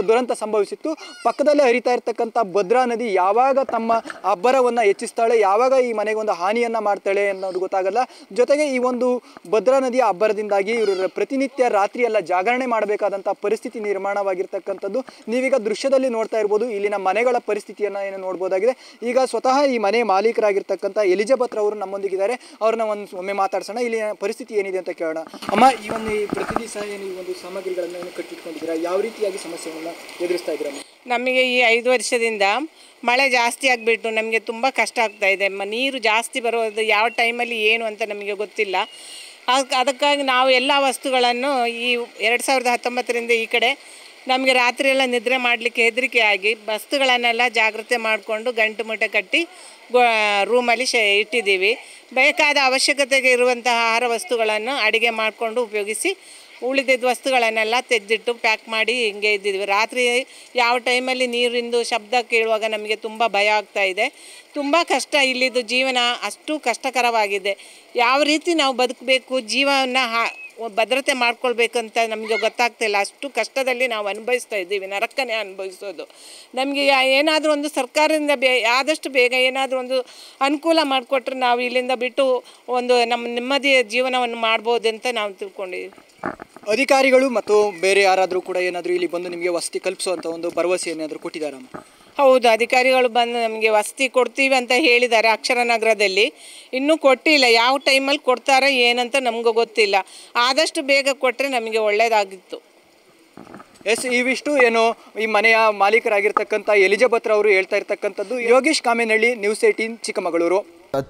ದುರಂತ ಸಂಭವಿಸಿತ್ತು. ಪಕ್ಕದಲ್ಲೇ ಹರಿತಾ ಇರ್ತಕ್ಕಂಥ ಭದ್ರಾ ನದಿ ಯಾವಾಗ ತಮ್ಮ ಅಬ್ಬರವನ್ನು ಹೆಚ್ಚಿಸ್ತಾಳೆ, ಯಾವಾಗ ಈ ಮನೆಗೆ ಒಂದು ಹಾನಿಯನ್ನು ಮಾಡ್ತಾಳೆ ಅನ್ನೋದು ಗೊತ್ತಾಗಲ್ಲ. ಜೊತೆಗೆ ಈ ಒಂದು ಭದ್ರಾ ನದಿಯ ಅಬ್ಬರದಿಂದಾಗಿ ಇವರು ಪ್ರತಿನಿತ್ಯ ರಾತ್ರಿ ಎಲ್ಲ ಜಾಗರಣೆ ಮಾಡಬೇಕಾದಂಥ ಪರಿಸ್ಥಿತಿ ನಿರ್ಮಾಣವಾಗಿರ್ತಕ್ಕಂಥದ್ದು. ನೀವೀಗ ದೃಶ್ಯದಲ್ಲಿ ನೋಡ್ತಾ ಇರ್ಬೋದು ಇಲ್ಲಿನ ಮನೆಗಳ ಪರಿಸ್ಥಿತಿಯನ್ನು ನೋಡ್ಬೋದಾಗಿದೆ. ಈಗ ಸ್ವತಃ ಈ ಮನೆ ಮಾಲೀಕರಾಗಿರ್ತಕ್ಕಂಥ ಎಲಿಜಬೆತ್ ಅವರು ನಮ್ಮೊಂದಿಗಿದ್ದಾರೆ. ಅವ್ರನ್ನ ಒಮ್ಮೆ ಮಾತಾಡ್ಸೋಣ, ಇಲ್ಲಿನ ಪರಿಸ್ಥಿತಿ ಏನಿದೆ ಅಂತ ಕೇಳೋಣ. ಅಮ್ಮ, ಈ ಒಂದು ಪ್ರತಿ ದಿವಸ ಏನು ಈ ಒಂದು ಸಾಮಗ್ರಿಗಳನ್ನು ಕಟ್ಟಿಟ್ಕೊಂಡಿದ್ದೀರಾ, ಯಾವ ರೀತಿಯಾಗಿ ಸಮಸ್ಯೆಗಳನ್ನ ಎದುರಿಸ್ತಾ ಇದ್ದೀರಾ? ನಮಗೆ ಈ 5 ವರ್ಷದಿಂದ ಮಳೆ ಜಾಸ್ತಿ ಆಗಿಬಿಟ್ಟು ನಮಗೆ ತುಂಬ ಕಷ್ಟ ಆಗ್ತಾ ಇದೆ. ನೀರು ಜಾಸ್ತಿ ಬರೋದು ಯಾವ ಟೈಮಲ್ಲಿ ಏನು ಅಂತ ನಮಗೆ ಗೊತ್ತಿಲ್ಲ. ಅದಕ್ಕಾಗಿ ನಾವು ಎಲ್ಲ ವಸ್ತುಗಳನ್ನು ಈ 2019ರಿಂದ ಈ ಕಡೆ ನಮಗೆ ರಾತ್ರಿ ಎಲ್ಲ ನಿದ್ರೆ ಮಾಡಲಿಕ್ಕೆ ಹೆದರಿಕೆ ಆಗಿ ವಸ್ತುಗಳನ್ನೆಲ್ಲ ಜಾಗ್ರತೆ ಮಾಡಿಕೊಂಡು ಗಂಟು ಮೂಟೆ ಕಟ್ಟಿ ರೂಮಲ್ಲಿ ಇಟ್ಟಿದ್ದೀವಿ. ಬೇಕಾದ ಅವಶ್ಯಕತೆಗೆ ಇರುವಂತಹ ಆಹಾರ ವಸ್ತುಗಳನ್ನು ಅಡುಗೆ ಮಾಡಿಕೊಂಡು ಉಪಯೋಗಿಸಿ ಉಳಿದಿದ್ದ ವಸ್ತುಗಳನ್ನೆಲ್ಲ ತೆಗೆದಿಟ್ಟು ಪ್ಯಾಕ್ ಮಾಡಿ ಹಿಂಗೆ ಇದ್ದಿದ್ವಿ. ರಾತ್ರಿ ಯಾವ ಟೈಮಲ್ಲಿ ನೀರಿಂದು ಶಬ್ದ ಕೇಳುವಾಗ ನಮಗೆ ತುಂಬ ಭಯ ಆಗ್ತಾ ಇದೆ. ತುಂಬ ಕಷ್ಟ, ಇಲ್ಲಿದ್ದು ಜೀವನ ಅಷ್ಟು ಕಷ್ಟಕರವಾಗಿದೆ. ಯಾವ ರೀತಿ ನಾವು ಬದುಕಬೇಕು, ಜೀವನ ಭದ್ರತೆ ಮಾಡ್ಕೊಳ್ಬೇಕಂತ ನಮಗೆ ಗೊತ್ತಾಗ್ತಿಲ್ಲ. ಅಷ್ಟು ಕಷ್ಟದಲ್ಲಿ ನಾವು ಅನುಭವಿಸ್ತಾ ಇದ್ದೀವಿ, ನರಕನೇ ಅನುಭವಿಸೋದು. ನಮಗೆ ಏನಾದರೂ ಒಂದು ಸರ್ಕಾರದಿಂದ ಆದಷ್ಟು ಬೇಗ ಏನಾದರೂ ಒಂದು ಅನುಕೂಲ ಮಾಡಿಕೊಟ್ರೆ ನಾವು ಇಲ್ಲಿಂದ ಬಿಟ್ಟು ಒಂದು ನಮ್ಮ ನೆಮ್ಮದಿಯ ಜೀವನವನ್ನು ಮಾಡ್ಬೋದು ಅಂತ ನಾವು ತಿಳ್ಕೊಂಡಿದ್ದೀವಿ. ಅಧಿಕಾರಿಗಳು ಮತ್ತು ಬೇರೆ ಯಾರಾದರೂ ಕೂಡ ಏನಾದರೂ ಇಲ್ಲಿ ಬಂದು ನಿಮಗೆ ವಸತಿ ಕಲ್ಪಿಸುವಂಥ ಒಂದು ಭರವಸೆ ಏನಾದರೂ ಕೊಟ್ಟಿದ್ದಾರಮ್ಮ? ಹೌದು, ಅಧಿಕಾರಿಗಳು ಬಂದು ನಮಗೆ ವಸತಿ ಕೊಡ್ತೀವಿ ಅಂತ ಹೇಳಿದ್ದಾರೆ ಅಕ್ಷರನಗರದಲ್ಲಿ. ಇನ್ನೂ ಕೊಟ್ಟಿಲ್ಲ. ಯಾವ ಟೈಮಲ್ಲಿ ಕೊಡ್ತಾರೆ ಏನಂತ ನಮಗೂ ಗೊತ್ತಿಲ್ಲ. ಆದಷ್ಟು ಬೇಗ ಕೊಟ್ಟರೆ ನಮಗೆ ಒಳ್ಳೆಯದಾಗಿತ್ತು. ಎಸ್, ಇವಿಷ್ಟು ಏನು ಈ ಮನೆಯ ಮಾಲೀಕರಾಗಿರ್ತಕ್ಕಂಥ ಎಲಿಜಬೆತ್ ಅವರು ಹೇಳ್ತಾ ಇರ್ತಕ್ಕಂಥದ್ದು. ಯೋಗೇಶ್ ಕಾಮೇನಹಳ್ಳಿ, ನ್ಯೂಸ್ 18 ಚಿಕ್ಕಮಗಳೂರು.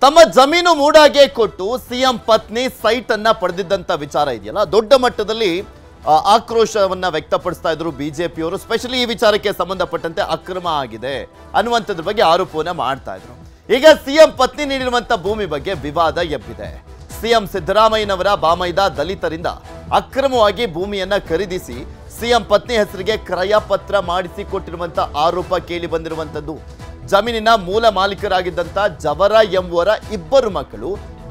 ತಮ್ಮ ಜಮೀನು ಮೂಡಾಗೆ ಕೊಟ್ಟು ಸಿಎಂ ಪತ್ನಿ ಸೈಟ್ ಅನ್ನ ಪಡೆದಿದ್ದಂತ ವಿಚಾರ ಇದೆಯಲ್ಲ, ದೊಡ್ಡ ಮಟ್ಟದಲ್ಲಿ ಆಕ್ರೋಶವನ್ನ ವ್ಯಕ್ತಪಡಿಸ್ತಾ ಇದ್ರು ಬಿಜೆಪಿಯವರು. ಸ್ಪೆಷಲಿ ಈ ವಿಚಾರಕ್ಕೆ ಸಂಬಂಧಪಟ್ಟಂತೆ ಅಕ್ರಮ ಆಗಿದೆ ಅನ್ನುವಂಥದ್ರ ಬಗ್ಗೆ ಆರೋಪವನ್ನ ಮಾಡ್ತಾ ಇದ್ರು. ಈಗ ಸಿಎಂ ಪತ್ನಿ ನೀಡಿರುವಂತ ಭೂಮಿ ಬಗ್ಗೆ ವಿವಾದ ಎಬ್ಬಿದೆ. ಸಿಎಂ ಸಿದ್ದರಾಮಯ್ಯನವರ ಬಾಮೈದ ದಲಿತರಿಂದ ಅಕ್ರಮವಾಗಿ ಭೂಮಿಯನ್ನ ಖರೀದಿಸಿ ಸಿಎಂ ಪತ್ನಿ ಹೆಸರಿಗೆ ಕ್ರಯ ಪತ್ರ ಮಾಡಿಸಿಕೊಟ್ಟಿರುವಂತ ಆರೋಪ ಕೇಳಿ ಬಂದಿರುವಂತದ್ದು. ಜಮೀನಿನ ಮೂಲ ಮಾಲೀಕರಾಗಿದ್ದಂತ ಜವರ ಎಂಬುವರ 2 ಮಕ್ಕಳು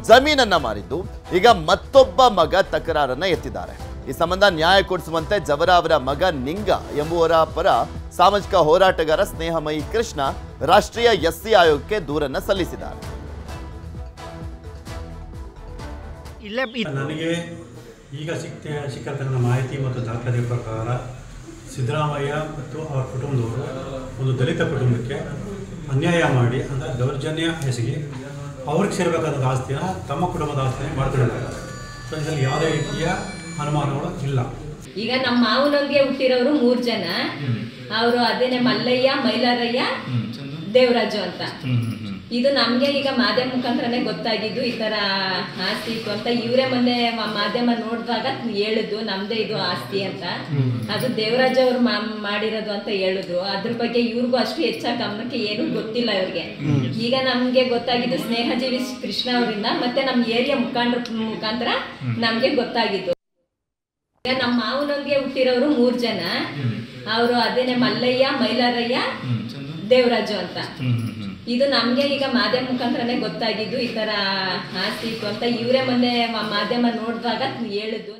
ಜಮೀನನ್ನ ಮಾರಿದ್ದು ಈಗ ಮತ್ತೊಬ್ಬ ಮಗ ತಕರಾರನ್ನ ಎತ್ತಿದ್ದಾರೆ. ಈ ಸಂಬಂಧ ನ್ಯಾಯ ಕೊಡಿಸುವಂತೆ ಜವರ ಅವರ ಮಗ ನಿಂಗ ಎಂಬುವರ ಪರ ಸಾಮಾಜಿಕ ಹೋರಾಟಗಾರ ಸ್ನೇಹಮಯಿ ಕೃಷ್ಣ ರಾಷ್ಟ್ರೀಯ ಎಸ್ಸಿ ಆಯೋಗಕ್ಕೆ ದೂರನ್ನ ಸಲ್ಲಿಸಿದ್ದಾರೆ. ನನಗೆ ಈಗ ಸಿಕ್ಕಂತ ಮಾಹಿತಿ ಮತ್ತು ದಾಖಲೆ ಪ್ರಕಾರ ಸಿದ್ದರಾಮಯ್ಯ ಮತ್ತು ಅವರ ಕುಟುಂಬದವರು ಒಂದು ದಲಿತ ಕುಟುಂಬಕ್ಕೆ ಅನ್ಯಾಯ ಮಾಡಿ, ಅಂದರೆ ದೌರ್ಜನ್ಯ ಎಸಗಿ ಅವ್ರಿಗೆ ಸೇರಬೇಕಾದ ಆಸ್ತಿಯನ್ನು ತಮ್ಮ ಕುಟುಂಬದ ಆಸ್ತಿಯನ್ನು ಮಾಡ್ಕೊಂಡಿದ್ದಾರೆ. ಸೊ ಇದರಲ್ಲಿ ಯಾವುದೇ ರೀತಿಯ ಅನುಮಾನಗಳು ಇಲ್ಲ. ಈಗ ನಮ್ಮ ಮಾವನವ್ರಿಗೆ ಹುಟ್ಟಿರೋರು 3 ಜನ. ಅವರು ಅದೇನೆ ಮಲ್ಲಯ್ಯ, ಮೈಲಾರಯ್ಯ, ದೇವರಾಜು ಅಂತ. ಇದು ನಮಗೆ ಈಗ ಮಾಧ್ಯಮ ಮುಖಾಂತರನೇ ಗೊತ್ತಾಗಿದ್ದು ಈ ಥರ ಆಸ್ತಿ ಇತ್ತು ಅಂತ. ಇವರೇ ಮೊನ್ನೆ ಮಾಧ್ಯಮ ನೋಡಿದಾಗ ಹೇಳಿದ್ದು ನಮ್ದೇ ಇದು ಆಸ್ತಿ ಅಂತ. ಅದು ದೇವರಾಜ್ ಅವರು ಮಾಡಿರೋದು ಅಂತ ಹೇಳಿದ್ರು. ಅದ್ರ ಬಗ್ಗೆ ಇವ್ರಿಗೂ ಅಷ್ಟು ಹೆಚ್ಚಾಗಿ ಗಮನಕ್ಕೆ ಏನೂ ಗೊತ್ತಿಲ್ಲ ಇವ್ರಿಗೆ. ಈಗ ನಮ್ಗೆ ಗೊತ್ತಾಗಿದ್ದು ಸ್ನೇಹಜೀವಿ ಕೃಷ್ಣ ಅವರಿಂದ ಮತ್ತೆ ನಮ್ಮ ಏರಿಯಾ ಮುಖಾಂತರ ನಮ್ಗೆ ಗೊತ್ತಾಗಿದ್ದು. ಈಗ ನಮ್ಮ ಮಾವನವ್ರಿಗೆ ಹುಟ್ಟಿರೋರು 3 ಜನ. ಅವರು ಅದೇನೆ ಮಲ್ಲಯ್ಯ, ಮೈಲಾರಯ್ಯ, ದೇವರಾಜು ಅಂತ. ಇದು ನಮ್ಗೆ ಈಗ ಮಾಧ್ಯಮ ಮುಖಾಂತರನೇ ಗೊತ್ತಾಗಿದ್ದು ಈ ತರ ಆಸ್ತಿ ಇತ್ತು ಅಂತ. ಇವರೇ ಮೊನ್ನೆ ಮಾಧ್ಯಮ ನೋಡಿದಾಗ ಹೇಳಿದ್ದು.